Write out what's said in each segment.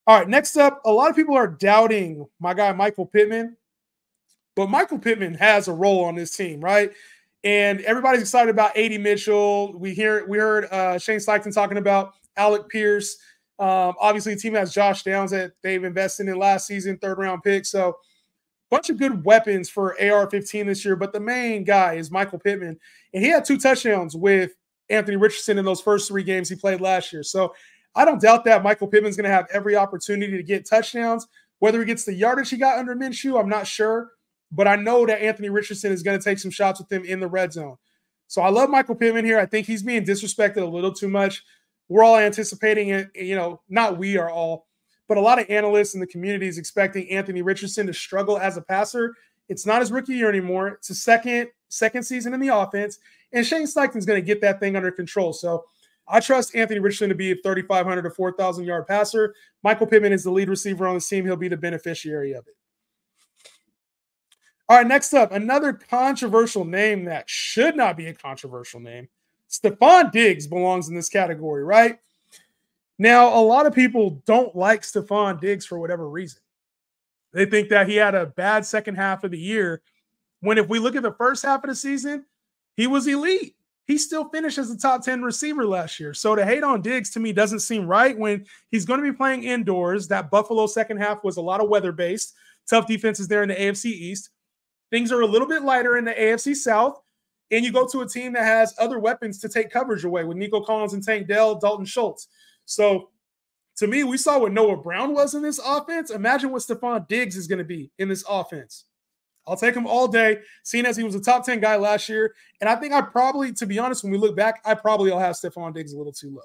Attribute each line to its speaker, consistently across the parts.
Speaker 1: All right, next up, a lot of people are doubting my guy Michael Pittman, but Michael Pittman has a role on this team, right? And everybody's excited about A.D. Mitchell. We heard Shane Steichen talking about Alec Pierce. Obviously, the team has Josh Downs that they've invested in last season, third-round pick. So bunch of good weapons for AR-15 this year, but the main guy is Michael Pittman. And he had 2 touchdowns with Anthony Richardson in those first 3 games he played last year. So I don't doubt that Michael Pittman's going to have every opportunity to get touchdowns. Whether he gets the yardage he got under Minshew, I'm not sure. But I know that Anthony Richardson is going to take some shots with him in the red zone. So I love Michael Pittman here. I think he's being disrespected a little too much. We're all anticipating it. You know, not we are all, but a lot of analysts in the community is expecting Anthony Richardson to struggle as a passer. It's not his rookie year anymore. It's a second season in the offense. And Shane Steichen's going to get that thing under control. So I trust Anthony Richardson to be a 3,500 to 4,000 yard passer. Michael Pittman is the lead receiver on the team. He'll be the beneficiary of it. All right, next up, another controversial name that should not be a controversial name. Stefon Diggs belongs in this category, right? Now, a lot of people don't like Stefon Diggs for whatever reason. They think that he had a bad second half of the year, when if we look at the first half of the season, he was elite. He still finished as a top 10 receiver last year. So to hate on Diggs to me doesn't seem right when he's going to be playing indoors. That Buffalo second half was a lot of weather-based. Tough defenses there in the AFC East. Things are a little bit lighter in the AFC South, and you go to a team that has other weapons to take coverage away with Nico Collins and Tank Dell, Dalton Schultz. So to me, we saw what Noah Brown was in this offense. Imagine what Stefon Diggs is going to be in this offense. I'll take him all day, seeing as he was a top 10 guy last year. And I think I probably, to be honest, when we look back, I probably will have Stefon Diggs a little too low.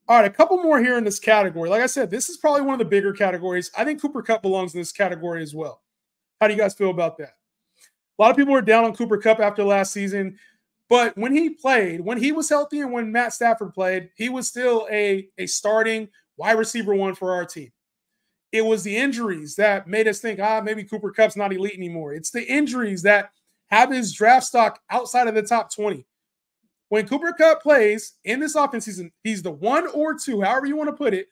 Speaker 1: All right, a couple more here in this category. Like I said, this is probably one of the bigger categories. I think Cooper Kupp belongs in this category as well. How do you guys feel about that? A lot of people were down on Cooper Kupp after last season, but when he played, when he was healthy and when Matt Stafford played, he was still a starting wide receiver 1 for our team. It was the injuries that made us think, maybe Cooper Kupp's not elite anymore. It's the injuries that have his draft stock outside of the top 20. When Cooper Kupp plays in this offense season, he's the 1 or 2, however you want to put it.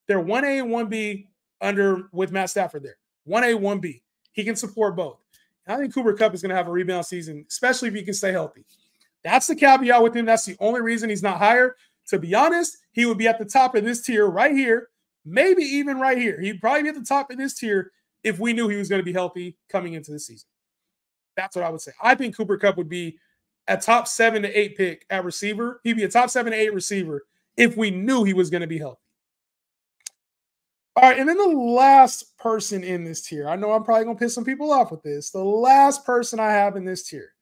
Speaker 1: They're 1A and 1B under with Matt Stafford there. 1A, 1B. He can support both. I think Cooper Kupp is going to have a rebound season, especially if he can stay healthy. That's the caveat with him. That's the only reason he's not higher. To be honest, he would be at the top of this tier right here, maybe even right here. He'd probably be at the top of this tier if we knew he was going to be healthy coming into the season. That's what I would say. I think Cooper Kupp would be a top 7 to 8 pick at receiver. He'd be a top 7 to 8 receiver if we knew he was going to be healthy. All right, and then the last person in this tier. I know I'm probably going to piss some people off with this. The last person I have in this tier,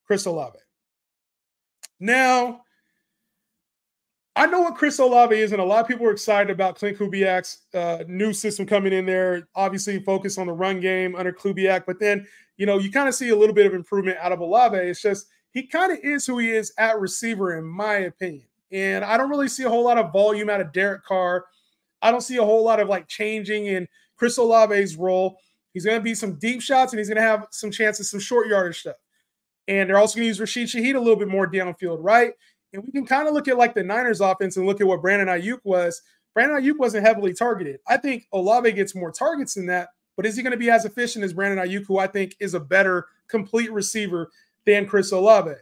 Speaker 1: Chris Olave. Now, I know what Chris Olave is, and a lot of people are excited about Clint Kubiak's new system coming in there. Obviously, focus on the run game under Kubiak, but then, you kind of see a little bit of improvement out of Olave. It's just he kind of is who he is at receiver, in my opinion. And I don't really see a whole lot of volume out of Derek Carr. I don't see a whole lot of changing in Chris Olave's role. He's going to be some deep shots, and he's going to have some chances, some short yardage stuff. And they're also going to use Rashid Shaheed a little bit more downfield, right? And we can kind of look at the Niners offense and look at what Brandon Ayuk was. Brandon Ayuk wasn't heavily targeted. I think Olave gets more targets than that, but is he going to be as efficient as Brandon Ayuk, who I think is a better complete receiver than Chris Olave?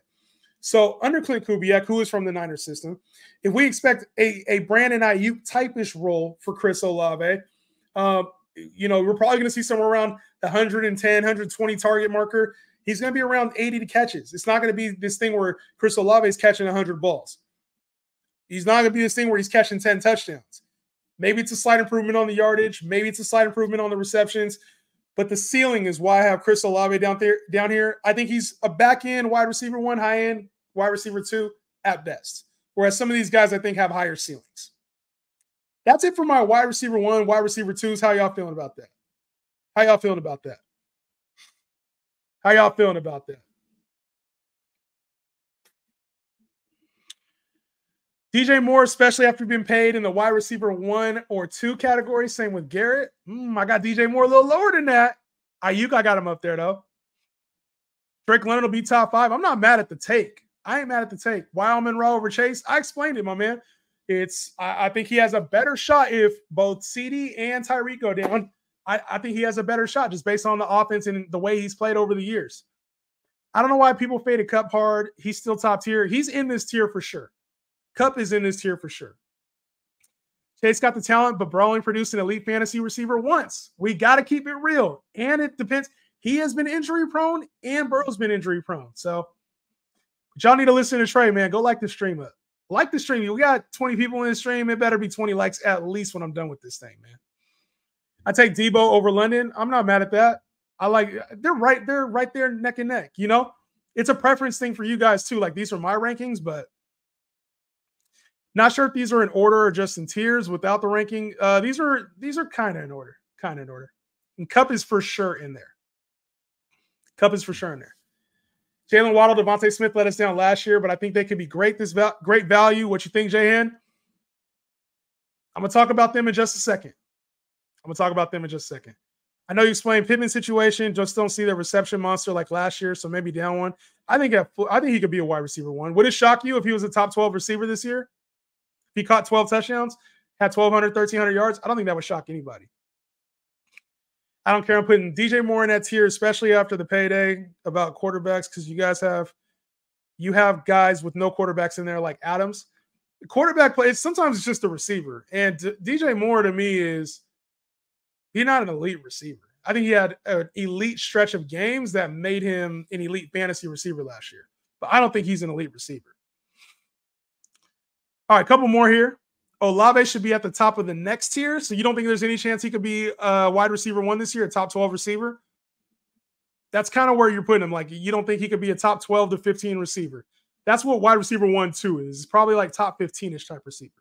Speaker 1: So under Clint Kubiak, who is from the Niners system, if we expect a Brandon Ayuk type-ish role for Chris Olave, we're probably going to see somewhere around the 110, 120 target marker. He's going to be around 80 catches. It's not going to be this thing where Chris Olave is catching 100 balls. He's not going to be this thing where he's catching 10 touchdowns. Maybe it's a slight improvement on the yardage. Maybe it's a slight improvement on the receptions. But the ceiling is why I have Chris Olave down here. I think he's a back-end wide receiver 1, high-end wide receiver 2 at best. Whereas some of these guys, I think, have higher ceilings. That's it for my wide receiver 1, wide receiver 2s. How y'all feeling about that? How y'all feeling about that? How y'all feeling about that? DJ Moore, especially after being paid in the wide receiver 1 or 2 category. Same with Garrett. I got DJ Moore a little lower than that. Ayuk, I got him up there, though. Drake London will be top 5. I'm not mad at the take. I ain't mad at the take. Why Amon-Ra over Chase? I explained it, my man. I think he has a better shot if both CD and Tyreek go down. I think he has a better shot just based on the offense and the way he's played over the years. I don't know why people faded Kupp hard. He's still top tier. He's in this tier for sure. Kupp is in this tier for sure. Chase got the talent, but Bro only produced an elite fantasy receiver once. We got to keep it real. And it depends. He has been injury prone and Burrow's been injury prone. So y'all need to listen to Trey, man. Go like the stream up. Like the stream. We got 20 people in the stream. It better be 20 likes at least when I'm done with this thing, man. I take Debo over London. I'm not mad at that. I like they're right there neck and neck. You know, it's a preference thing for you guys too. Like these are my rankings, but not sure if these are in order or just in tiers without the ranking. These are kind of in order. And Kupp is for sure in there. Jalen Waddle, Devontae Smith let us down last year, but I think they could be great. Great value. What you think, Jahan? I'm gonna talk about them in just a second. I know you explained Pittman situation. Just don't see the reception monster like last year, so maybe down one. I think he could be a wide receiver one. Would it shock you if he was a top 12 receiver this year? If he caught 12 touchdowns, had 1,200, 1,300 yards? I don't think that would shock anybody. I don't care. I'm putting DJ Moore in that tier, especially after the payday about quarterbacks, because you have guys with no quarterbacks in there like Adams. The quarterback play, sometimes it's just a receiver. And DJ Moore to me he's not an elite receiver. I think he had an elite stretch of games that made him an elite fantasy receiver last year. But I don't think he's an elite receiver. All right, a couple more here. Olave should be at the top of the next tier. So you don't think there's any chance he could be a wide receiver one this year, a top 12 receiver? That's kind of where you're putting him. Like, you don't think he could be a top 12 to 15 receiver. That's what wide receiver 1-2 is. It's probably like top 15-ish type receiver.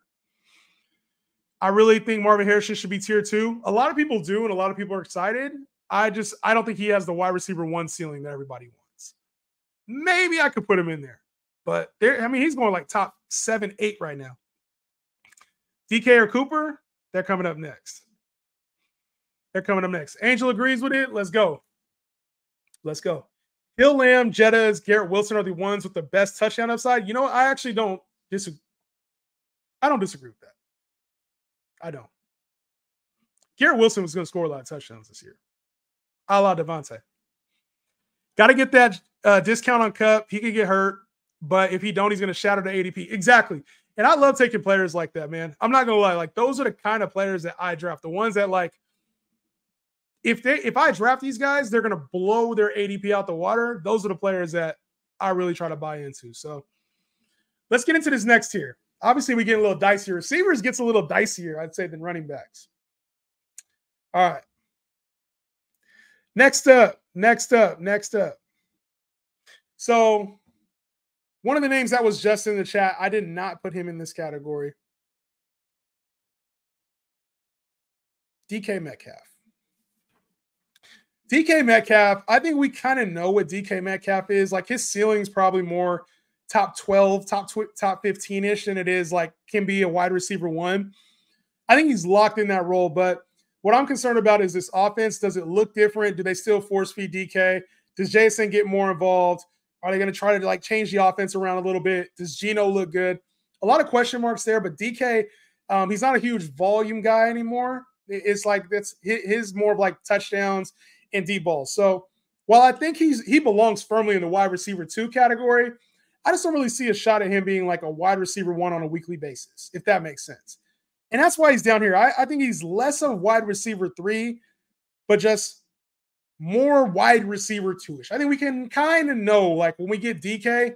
Speaker 1: I really think Marvin Harrison should be tier 2. A lot of people do, and a lot of people are excited. I don't think he has the wide receiver 1 ceiling that everybody wants. Maybe I could put him in there. But he's going like top 7, 8 right now. DK or Cooper, they're coming up next. Angel agrees with it. Let's go. Hill, Lamb, Jettas, Garrett Wilson are the ones with the best touchdown upside. You know, I actually don't disagree. I don't disagree with that. I don't. Garrett Wilson was going to score a lot of touchdowns this year. A la Devontae. Got to get that discount on Kupp. He could get hurt, but if he don't, he's going to shatter the ADP. Exactly. And I love taking players like that, man. I'm not going to lie. Like, those are the kind of players that I draft. The ones that, like, if I draft these guys, they're going to blow their ADP out the water. Those are the players that I really try to buy into. So let's get into this next tier. Obviously, we get a little dicier. Receivers gets a little dicier, I'd say, than running backs. All right. Next up. So one of the names that was just in the chat, I did not put him in this category. DK Metcalf. I think we kind of know what DK Metcalf is. Like, his ceiling's probably more top 12, top 15-ish than it is like can be a wide receiver 1. I think he's locked in that role, but what I'm concerned about is this offense. Does it look different? Do they still force feed DK? Does Jason get more involved? Are they going to try to like change the offense around a little bit? Does Geno look good? A lot of question marks there, but DK, he's not a huge volume guy anymore. It's like that's his more of like touchdowns and deep balls. So while I think he belongs firmly in the wide receiver 2 category, I just don't really see a shot at him being like a wide receiver 1 on a weekly basis, if that makes sense. And that's why he's down here. I think he's less of wide receiver 3, but just more wide receiver 2-ish. I think we can kind of know, like, when we get DK,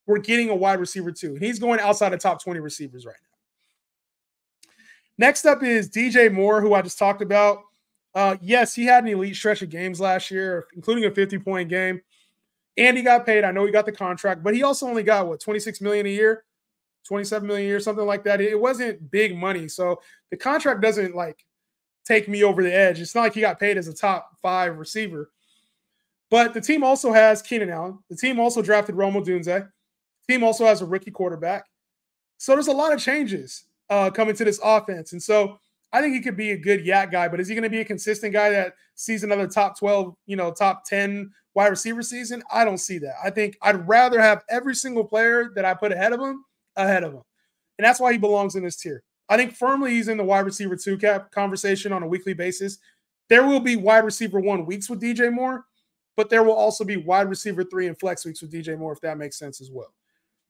Speaker 1: we're getting a wide receiver 2. He's going outside of top 20 receivers right now. Next up is DJ Moore, who I just talked about. Yes, he had an elite stretch of games last year, including a 50-point game. And he got paid. I know he got the contract, but he also only got, $26 million a year, $27 million a year, something like that. It wasn't big money. So the contract doesn't, like, take me over the edge. It's not like he got paid as a top 5 receiver. But the team also has Keenan Allen. The team also drafted Rome Odunze. The team also has a rookie quarterback. So there's a lot of changes coming to this offense. And so I think he could be a good yak guy, but is he going to be a consistent guy that sees another top 12, top 10 wide receiver season? I don't see that. I think I'd rather have every single player that I put ahead of him. And that's why he belongs in this tier. I think firmly he's in the wide receiver 2 cap conversation on a weekly basis. There will be wide receiver 1 weeks with DJ Moore, but there will also be wide receiver 3 and flex weeks with DJ Moore, if that makes sense as well.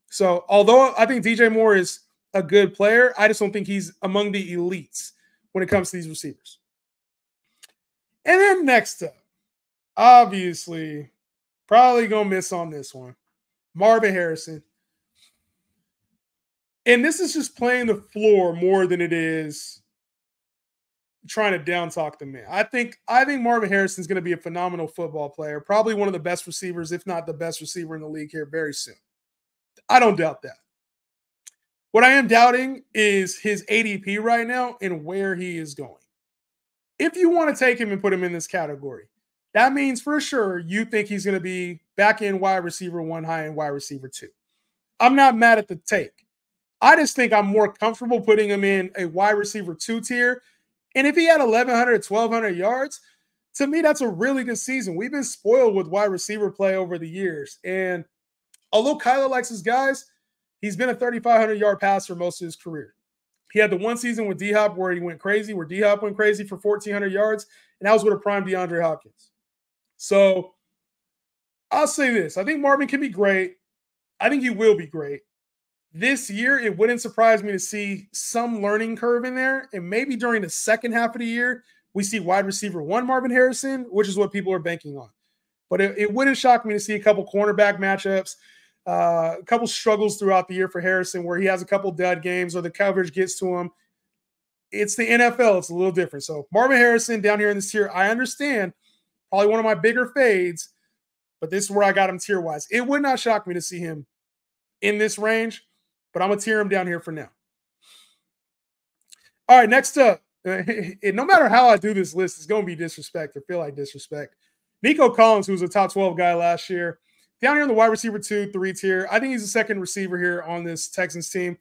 Speaker 1: So although I think DJ Moore is a good player, I just don't think he's among the elites when it comes to these receivers. And then next up, obviously, probably going to miss on this one, Marvin Harrison. And this is just playing the floor more than it is trying to down talk the man. I think Marvin Harrison is going to be a phenomenal football player, probably one of the best receivers, if not the best receiver in the league here very soon. I don't doubt that. What I am doubting is his ADP right now and where he is going. If you want to take him and put him in this category, that means for sure you think he's going to be back in wide receiver 1, high end wide receiver 2. I'm not mad at the take. I just think I'm more comfortable putting him in a wide receiver 2 tier. And if he had 1,100, 1,200 yards, to me, that's a really good season. We've been spoiled with wide receiver play over the years. And although Kyler likes his guys, he's been a 3,500-yard passer most of his career. He had the one season with D-Hop where he went crazy, where D-Hop went crazy for 1,400 yards, and that was with a prime DeAndre Hopkins. So I'll say this. I think Marvin can be great. I think he will be great. This year, it wouldn't surprise me to see some learning curve in there, and maybe during the second half of the year, we see wide receiver 1 Marvin Harrison, which is what people are banking on. But it wouldn't shock me to see a couple cornerback matchups, a couple struggles throughout the year for Harrison where he has a couple dud games or the coverage gets to him. It's the NFL. It's a little different. So Marvin Harrison down here in this tier, I understand, probably one of my bigger fades, but this is where I got him tier-wise. It would not shock me to see him in this range, but I'm going to tier him down here for now. All right, next up, no matter how I do this list, it's going to be disrespect or feel like disrespect. Nico Collins, who was a top 12 guy last year, down here in the wide receiver 2, 3 tier. I think he's the second receiver here on this Texans team.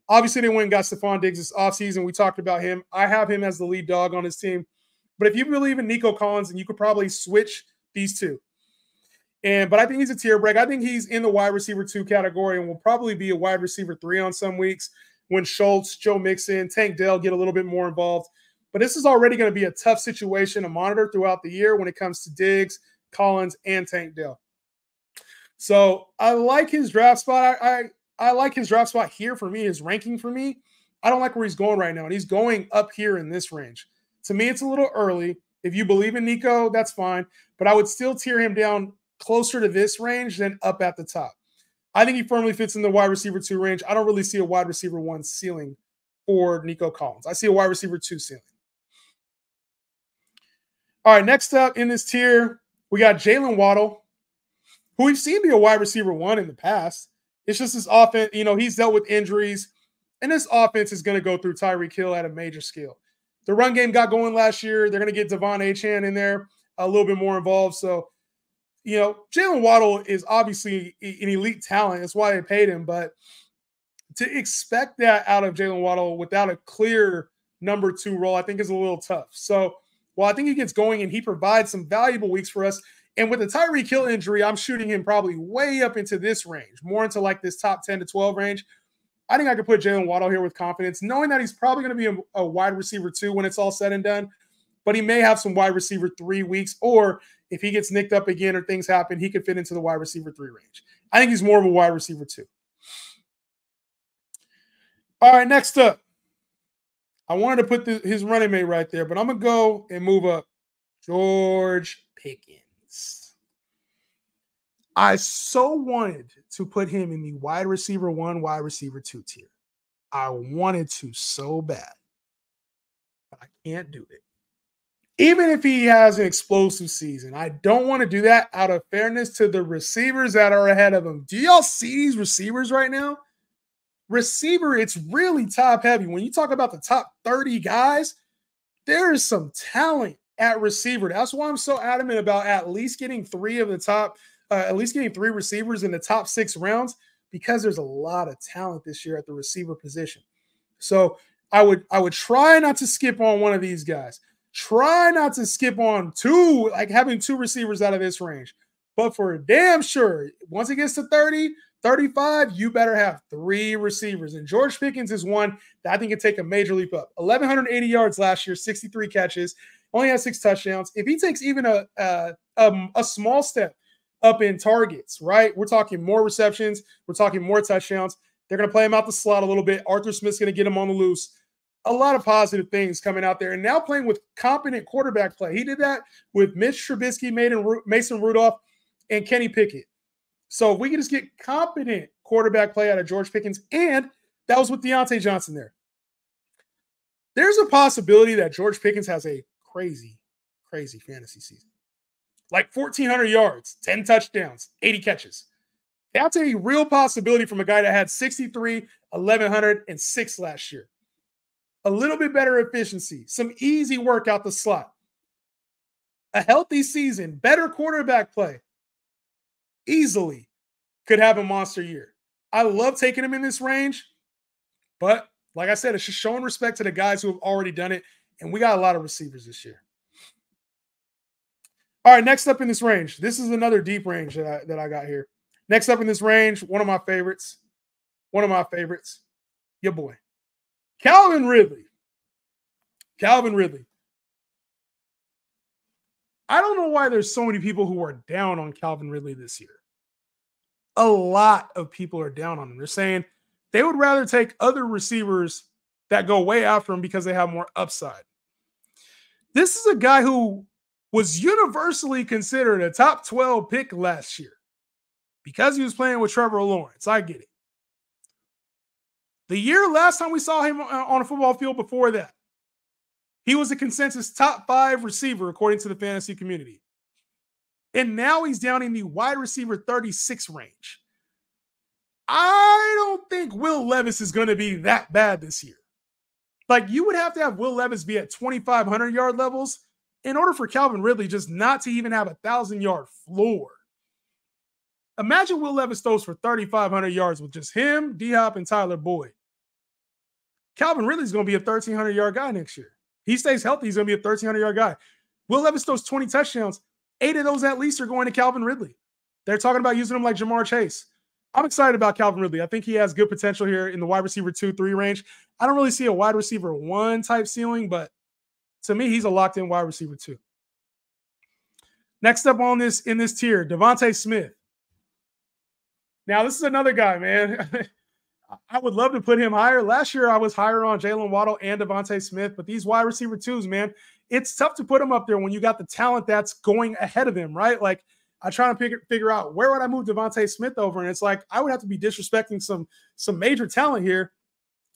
Speaker 1: Obviously, they went and got Stefon Diggs this offseason. We talked about him. I have him as the lead dog on his team. But if you believe in Nico Collins, then you could probably switch these two. But I think he's a tier break. I think he's in the wide receiver 2 category and will probably be a wide receiver 3 on some weeks when Schultz, Joe Mixon, Tank Dell get a little bit more involved. But this is already going to be a tough situation to monitor throughout the year when it comes to Diggs, Collins, and Tank Dell. So I like his draft spot. I like his draft spot here for me, his ranking for me. I don't like where he's going right now, and he's going up here in this range. To me, it's a little early. If you believe in Nico, that's fine. But I would still tier him down closer to this range than up at the top. I think he firmly fits in the wide receiver 2 range. I don't really see a wide receiver 1 ceiling for Nico Collins. I see a wide receiver 2 ceiling. All right, next up in this tier, we got Jalen Waddle, who we've seen be a wide receiver 1 in the past. It's just this offense, he's dealt with injuries, and this offense is going to go through Tyreek Hill at a major scale. The run game got going last year. They're going to get Devon Achane in there a little bit more involved. So, Jalen Waddle is obviously an elite talent. That's why they paid him. But to expect that out of Jalen Waddle without a clear number 2 role, I think is a little tough. So, while I think he gets going and he provides some valuable weeks for us, and with the Tyreek Hill injury, I'm shooting him probably way up into this range, more into like this top 10 to 12 range. I think I could put Jalen Waddle here with confidence, knowing that he's probably going to be a wide receiver 2 when it's all said and done, but he may have some wide receiver 3 weeks, or if he gets nicked up again or things happen, he could fit into the wide receiver 3 range. I think he's more of a wide receiver 2. All right, next up. I wanted to put his running mate right there, but I'm going to go and move up George Pickens. I so wanted to put him in the wide receiver 1, wide receiver 2 tier. I wanted to so bad, but I can't do it. Even if he has an explosive season, I don't want to do that out of fairness to the receivers that are ahead of him. Do y'all see these receivers right now? Receiver, it's really top heavy. When you talk about the top 30 guys, there is some talent at receiver. That's why I'm so adamant about at least getting 3 receivers in the top 6 rounds, because there's a lot of talent this year at the receiver position. So I would try not to skip on one of these guys. Try not to skip on 2, like having 2 receivers out of this range. But for damn sure, once it gets to 30, 35, you better have 3 receivers. And George Pickens is one that I think can take a major leap up. 1,180 yards last year, 63 catches, only has 6 touchdowns. If he takes even a small step up in targets, right? We're talking more receptions. We're talking more touchdowns. They're going to play him out the slot a little bit. Arthur Smith's going to get him on the loose. A lot of positive things coming out there. And now playing with competent quarterback play. He did that with Mitch Trubisky, Mason Rudolph, and Kenny Pickett. So if we can just get competent quarterback play out of George Pickens, and that was with Deontay Johnson there. There's a possibility that George Pickens has a crazy, crazy fantasy season. Like 1,400 yards, 10 touchdowns, 80 catches. That's a real possibility from a guy that had 63, 1,106 last year. A little bit better efficiency, some easy work out the slot. A healthy season, better quarterback play. Easily could have a monster year. I love taking him in this range, but like I said, it's just showing respect to the guys who have already done it, and we got a lot of receivers this year. All right, next up in this range. This is another deep range that I got here. Next up in this range, one of my favorites. Your boy. Calvin Ridley. I don't know why there's so many people who are down on Calvin Ridley this year. A lot of people are down on him. They're saying they would rather take other receivers that go way after him because they have more upside. This is a guy who was universally considered a top 12 pick last year because he was playing with Trevor Lawrence. I get it. The year last time we saw him on a football field before that, he was a consensus top 5 receiver according to the fantasy community. And now he's down in the wide receiver 36 range. I don't think Will Levis is going to be that bad this year. Like, you would have to have Will Levis be at 2,500 yard levels in order for Calvin Ridley just not to even have a 1,000-yard floor. Imagine Will Levis throws for 3,500 yards with just him, D-Hop, and Tyler Boyd. Calvin Ridley's going to be a 1,300-yard guy next year. He stays healthy, he's going to be a 1,300-yard guy. Will Levis throws 20 touchdowns. 8 of those at least are going to Calvin Ridley. They're talking about using him like Jamar Chase. I'm excited about Calvin Ridley. I think he has good potential here in the wide receiver 2-3 range. I don't really see a wide receiver 1 type ceiling, but to me, he's a locked-in wide receiver 2. Next up on this in this tier, Devontae Smith. Now, this is another guy, man. I would love to put him higher. Last year, I was higher on Jalen Waddle and Devontae Smith, but these wide receiver 2s, man, it's tough to put him up there when you got the talent that's going ahead of him, right? Like, I try to figure out where would I move Devontae Smith over, and it's like I would have to be disrespecting some major talent here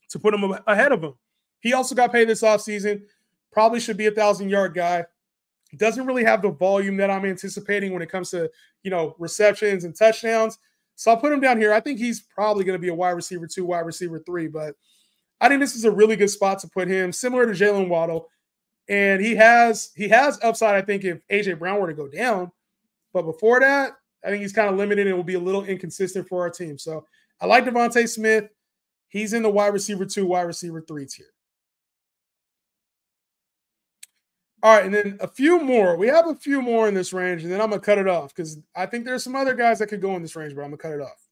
Speaker 1: to put him ahead of him. He also got paid this offseason. Probably should be a 1,000-yard guy. He doesn't really have the volume that I'm anticipating when it comes to, receptions and touchdowns. So I'll put him down here. I think he's probably going to be a wide receiver 2, wide receiver 3, but I think this is a really good spot to put him, similar to Jalen Waddle. And he has upside, I think, if A.J. Brown were to go down. But before that, I think he's kind of limited and will be a little inconsistent for our team. So I like Devontae Smith. He's in the wide receiver 2, wide receiver 3 tier. All right, and then a few more. We have a few more in this range, and then I'm going to cut it off because I think there's some other guys that could go in this range, but I'm going to cut it off.